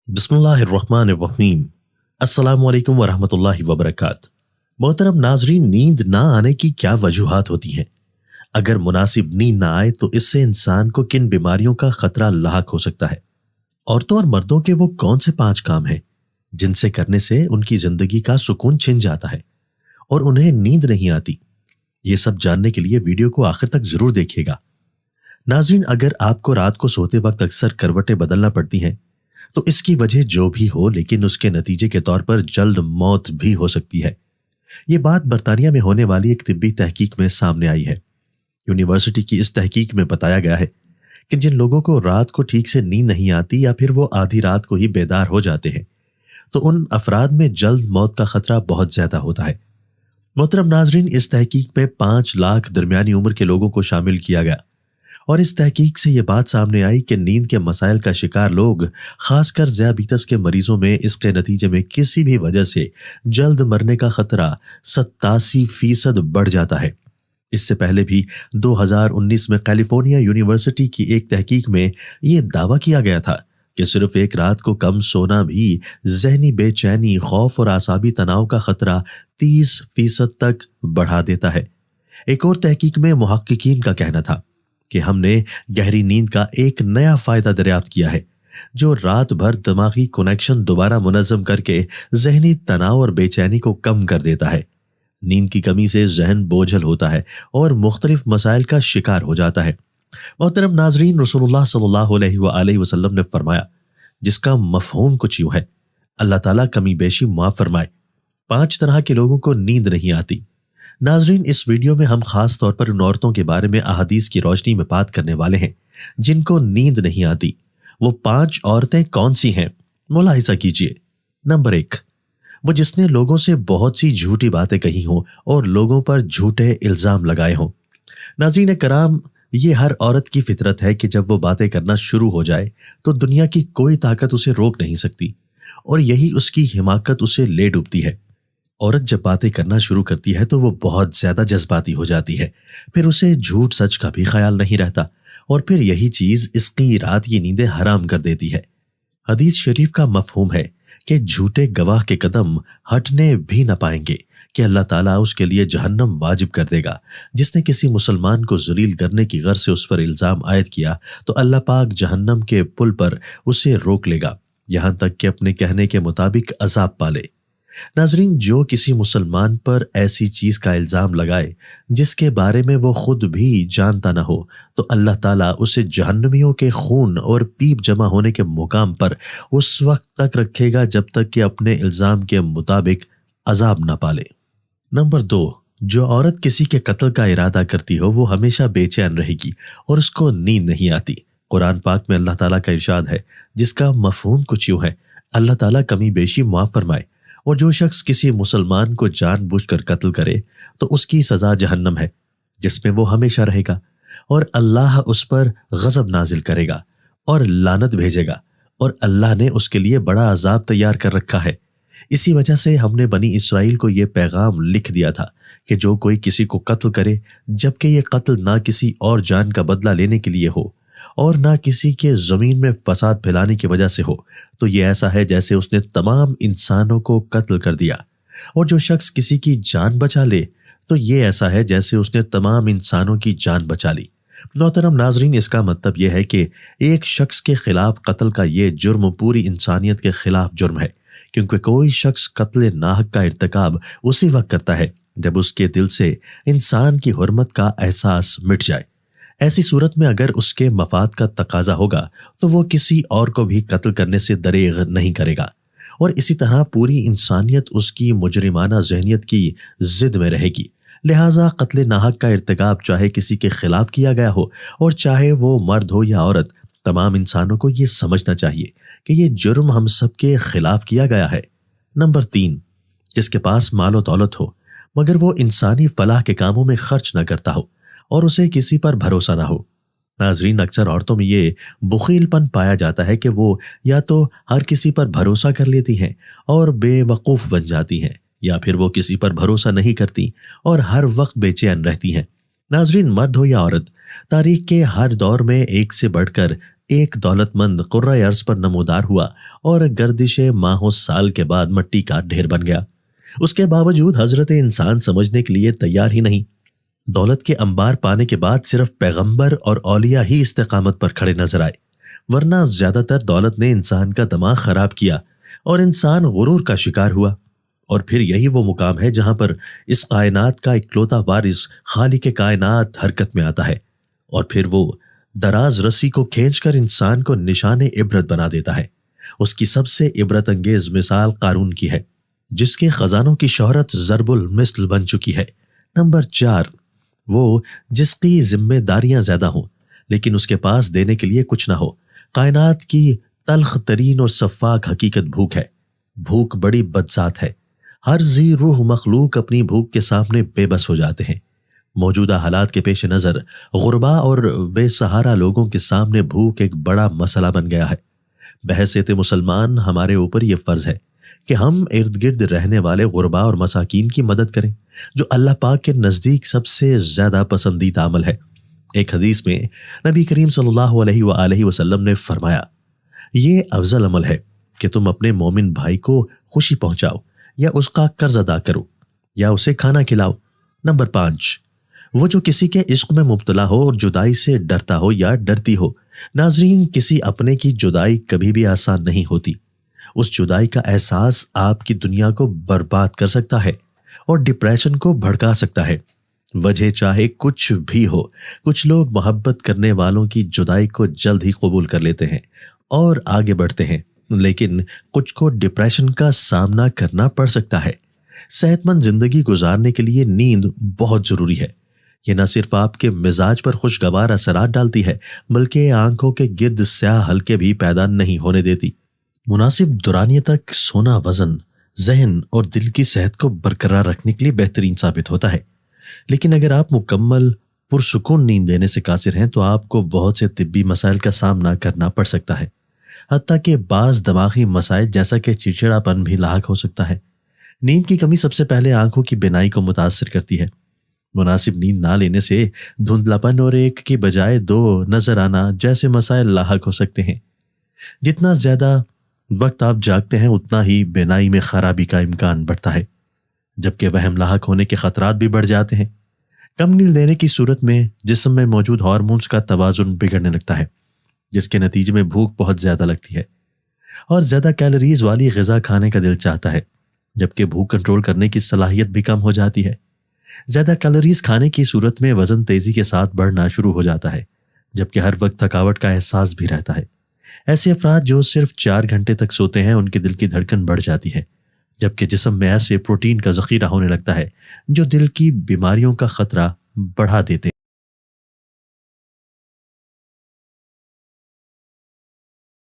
بسم اللہ الرحمن الرحیم۔ السلام علیکم ورحمۃ اللہ وبرکاتہ۔ محترم ناظرین، نیند نہ آنے کی کیا وجوہات ہوتی ہیں؟ اگر مناسب نیند نہ آئے تو اس سے انسان کو کن بیماریوں کا خطرہ لاحق ہو سکتا ہے؟ عورتوں اور مردوں کے وہ کون سے 5 کام ہیں جن سے کرنے سے ان کی زندگی کا سکون چھن جاتا ہے اور انہیں نیند نہیں آتی؟ یہ سب جاننے کے لیے ویڈیو کو آخر تک ضرور دیکھیے گا۔ ناظرین، اگر آپ کو رات کو سوتے وقت اکثر کروٹیں بدلنا پڑتی ہیں تو اس کی وجہ جو بھی ہو، لیکن اس کے نتیجے کے طور پر جلد موت بھی ہو سکتی ہے۔ یہ بات برطانیہ میں ہونے والی ایک طبی تحقیق میں سامنے آئی ہے۔ یونیورسٹی کی اس تحقیق میں بتایا گیا ہے کہ جن لوگوں کو رات کو ٹھیک سے نیند نہیں آتی یا پھر وہ آدھی رات کو ہی بیدار ہو جاتے ہیں تو ان افراد میں جلد موت کا خطرہ بہت زیادہ ہوتا ہے۔ محترم ناظرین، اس تحقیق میں 5 لاکھ درمیانی عمر کے لوگوں کو شامل کیا گیا اور اس تحقیق سے یہ بات سامنے آئی کہ نیند کے مسائل کا شکار لوگ، خاص کر ذیابیطس کے مریضوں میں اس کے نتیجے میں کسی بھی وجہ سے جلد مرنے کا خطرہ 87% بڑھ جاتا ہے۔ اس سے پہلے بھی 2019 میں کیلیفورنیا یونیورسٹی کی ایک تحقیق میں یہ دعویٰ کیا گیا تھا کہ صرف ایک رات کو کم سونا بھی ذہنی بے چینی، خوف اور اعصابی تناؤ کا خطرہ 30% تک بڑھا دیتا ہے۔ ایک اور تحقیق میں محققین کا کہنا تھا کہ ہم نے گہری نیند کا ایک نیا فائدہ دریافت کیا ہے جو رات بھر دماغی کنیکشن دوبارہ منظم کر کے ذہنی تناؤ اور بے چینی کو کم کر دیتا ہے۔ نیند کی کمی سے ذہن بوجھل ہوتا ہے اور مختلف مسائل کا شکار ہو جاتا ہے۔ محترم ناظرین، رسول اللہ صلی اللہ علیہ وآلہ وسلم نے فرمایا، جس کا مفہوم کچھ یوں ہے: اللہ تعالیٰ کمی بیشی معاف فرمائے۔ 5 طرح کے لوگوں کو نیند نہیں آتی۔ ناظرین، اس ویڈیو میں ہم خاص طور پر ان عورتوں کے بارے میں احادیث کی روشنی میں بات کرنے والے ہیں جن کو نیند نہیں آتی۔ وہ 5 عورتیں کون سی ہیں؟ ملاحظہ کیجیے۔ نمبر 1، وہ جس نے لوگوں سے بہت سی جھوٹی باتیں کہی ہوں اور لوگوں پر جھوٹے الزام لگائے ہوں۔ ناظرین کرام، یہ ہر عورت کی فطرت ہے کہ جب وہ باتیں کرنا شروع ہو جائے تو دنیا کی کوئی طاقت اسے روک نہیں سکتی اور یہی اس کی حماقت اسے لے ڈوبتی ہے۔ عورت جب باتیں کرنا شروع کرتی ہے تو وہ بہت زیادہ جذباتی ہو جاتی ہے، پھر اسے جھوٹ سچ کا بھی خیال نہیں رہتا اور پھر یہی چیز اس کی رات کی نیندیں حرام کر دیتی ہے۔ حدیث شریف کا مفہوم ہے کہ جھوٹے گواہ کے قدم ہٹنے بھی نہ پائیں گے کہ اللہ تعالیٰ اس کے لیے جہنم واجب کر دے گا۔ جس نے کسی مسلمان کو ذلیل کرنے کی غرض سے اس پر الزام عائد کیا تو اللہ پاک جہنم کے پل پر اسے روک لے گا یہاں تک کہ اپنے کہنے کے مطابق عذاب پالے۔ ناظرین، جو کسی مسلمان پر ایسی چیز کا الزام لگائے جس کے بارے میں وہ خود بھی جانتا نہ ہو تو اللہ تعالیٰ اسے جہنمیوں کے خون اور پیپ جمع ہونے کے مقام پر اس وقت تک رکھے گا جب تک کہ اپنے الزام کے مطابق عذاب نہ پالے۔ نمبر 2، جو عورت کسی کے قتل کا ارادہ کرتی ہو وہ ہمیشہ بے چین رہے گی اور اس کو نیند نہیں آتی۔ قرآن پاک میں اللہ تعالیٰ کا ارشاد ہے جس کا مفہوم کچھ یوں ہے: اللہ تعالیٰ کمی بیشی معاف فرمائے، اور جو شخص کسی مسلمان کو جان بوجھ کر قتل کرے تو اس کی سزا جہنم ہے جس میں وہ ہمیشہ رہے گا، اور اللہ اس پر غضب نازل کرے گا اور لعنت بھیجے گا، اور اللہ نے اس کے لیے بڑا عذاب تیار کر رکھا ہے۔ اسی وجہ سے ہم نے بنی اسرائیل کو یہ پیغام لکھ دیا تھا کہ جو کوئی کسی کو قتل کرے جبکہ یہ قتل نہ کسی اور جان کا بدلہ لینے کے لیے ہو اور نہ کسی کے زمین میں فساد پھیلانے کی وجہ سے ہو تو یہ ایسا ہے جیسے اس نے تمام انسانوں کو قتل کر دیا، اور جو شخص کسی کی جان بچا لے تو یہ ایسا ہے جیسے اس نے تمام انسانوں کی جان بچا لی۔ محترم ناظرین، اس کا مطلب یہ ہے کہ ایک شخص کے خلاف قتل کا یہ جرم پوری انسانیت کے خلاف جرم ہے، کیونکہ کوئی شخص قتل ناحق کا ارتکاب اسی وقت کرتا ہے جب اس کے دل سے انسان کی حرمت کا احساس مٹ جائے۔ ایسی صورت میں اگر اس کے مفاد کا تقاضا ہوگا تو وہ کسی اور کو بھی قتل کرنے سے دریغ نہیں کرے گا، اور اسی طرح پوری انسانیت اس کی مجرمانہ ذہنیت کی ضد میں رہے گی۔ لہٰذا قتل ناحق کا ارتکاب چاہے کسی کے خلاف کیا گیا ہو اور چاہے وہ مرد ہو یا عورت، تمام انسانوں کو یہ سمجھنا چاہیے کہ یہ جرم ہم سب کے خلاف کیا گیا ہے۔ نمبر 3، جس کے پاس مال و دولت ہو مگر وہ انسانی فلاح کے کاموں میں خرچ نہ کرتا ہو اور اسے کسی پر بھروسہ نہ ہو۔ ناظرین، اکثر عورتوں میں یہ بخیل پن پایا جاتا ہے کہ وہ یا تو ہر کسی پر بھروسہ کر لیتی ہیں اور بے وقوف بن جاتی ہیں، یا پھر وہ کسی پر بھروسہ نہیں کرتی اور ہر وقت بے چین رہتی ہیں۔ ناظرین، مرد ہو یا عورت، تاریخ کے ہر دور میں ایک سے بڑھ کر ایک دولت مند قرۂ ارض پر نمودار ہوا اور گردش ماہوں سال کے بعد مٹی کا ڈھیر بن گیا۔ اس کے باوجود حضرت انسان سمجھنے کے لیے تیار ہی نہیں۔ دولت کے انبار پانے کے بعد صرف پیغمبر اور اولیاء ہی استقامت پر کھڑے نظر آئے، ورنہ زیادہ تر دولت نے انسان کا دماغ خراب کیا اور انسان غرور کا شکار ہوا۔ اور پھر یہی وہ مقام ہے جہاں پر اس کائنات کا اکلوتا وارث خالق کائنات حرکت میں آتا ہے، اور پھر وہ دراز رسی کو کھینچ کر انسان کو نشان عبرت بنا دیتا ہے۔ اس کی سب سے عبرت انگیز مثال قارون کی ہے، جس کے خزانوں کی شہرت ضرب المثل بن چکی ہے۔ نمبر 4، وہ جس کی ذمہ داریاں زیادہ ہوں لیکن اس کے پاس دینے کے لیے کچھ نہ ہو۔ کائنات کی تلخ ترین اور سفاک حقیقت بھوک ہے۔ بھوک بڑی بدذات ہے۔ ہر ذی روح مخلوق اپنی بھوک کے سامنے بے بس ہو جاتے ہیں۔ موجودہ حالات کے پیش نظر غربا اور بے سہارا لوگوں کے سامنے بھوک ایک بڑا مسئلہ بن گیا ہے۔ بحیثیت مسلمان ہمارے اوپر یہ فرض ہے کہ ہم ارد گرد رہنے والے غربا اور مساکین کی مدد کریں، جو اللہ پاک کے نزدیک سب سے زیادہ پسندیدہ عمل ہے۔ ایک حدیث میں نبی کریم صلی اللہ علیہ وآلہ وسلم نے فرمایا، یہ افضل عمل ہے کہ تم اپنے مومن بھائی کو خوشی پہنچاؤ یا اس کا قرض ادا کرو یا اسے کھانا کھلاؤ۔ نمبر 5، وہ جو کسی کے عشق میں مبتلا ہو اور جدائی سے ڈرتا ہو یا ڈرتی ہو۔ ناظرین، کسی اپنے کی جدائی کبھی بھی آسان نہیں ہوتی۔ اس جدائی کا احساس آپ کی دنیا کو برباد کر سکتا ہے اور ڈپریشن کو بھڑکا سکتا ہے۔ وجہ چاہے کچھ بھی ہو، کچھ لوگ محبت کرنے والوں کی جدائی کو جلد ہی قبول کر لیتے ہیں اور آگے بڑھتے ہیں، لیکن کچھ کو ڈپریشن کا سامنا کرنا پڑ سکتا ہے۔ صحت مند زندگی گزارنے کے لیے نیند بہت ضروری ہے۔ یہ نہ صرف آپ کے مزاج پر خوشگوار اثرات ڈالتی ہے، بلکہ آنکھوں کے گرد سیاہ حلقے بھی پیدا نہیں ہونے دیتی۔ مناسب دورانیے تک سونا وزن، ذہن اور دل کی صحت کو برقرار رکھنے کے لیے بہترین ثابت ہوتا ہے، لیکن اگر آپ مکمل پرسکون نیند لینے سے قاصر ہیں تو آپ کو بہت سے طبی مسائل کا سامنا کرنا پڑ سکتا ہے، حتیٰ کہ بعض دماغی مسائل جیسا کہ چڑچڑاپن بھی لاحق ہو سکتا ہے۔ نیند کی کمی سب سے پہلے آنکھوں کی بینائی کو متاثر کرتی ہے۔ مناسب نیند نہ لینے سے دھندلاپن اور ایک کی بجائے 2 نظر آنا جیسے مسائل لاحق ہو سکتے ہیں۔ جتنا زیادہ وقت آپ جاگتے ہیں اتنا ہی بینائی میں خرابی کا امکان بڑھتا ہے، جبکہ وہم لاحق ہونے کے خطرات بھی بڑھ جاتے ہیں۔ کم نیند لینے کی صورت میں جسم میں موجود ہارمونز کا توازن بگڑنے لگتا ہے، جس کے نتیجے میں بھوک بہت زیادہ لگتی ہے اور زیادہ کیلوریز والی غذا کھانے کا دل چاہتا ہے، جبکہ بھوک کنٹرول کرنے کی صلاحیت بھی کم ہو جاتی ہے۔ زیادہ کیلوریز کھانے کی صورت میں وزن تیزی کے ساتھ بڑھنا شروع ہو جاتا ہے، جبکہ ہر وقت تھکاوٹ کا احساس بھی رہتا ہے۔ ایسے افراد جو صرف 4 گھنٹے تک سوتے ہیں ان کے دل کی دھڑکن بڑھ جاتی ہے، جبکہ جسم میں ایسے پروٹین کا ذخیرہ ہونے لگتا ہے جو دل کی بیماریوں کا خطرہ بڑھا دیتے ہیں۔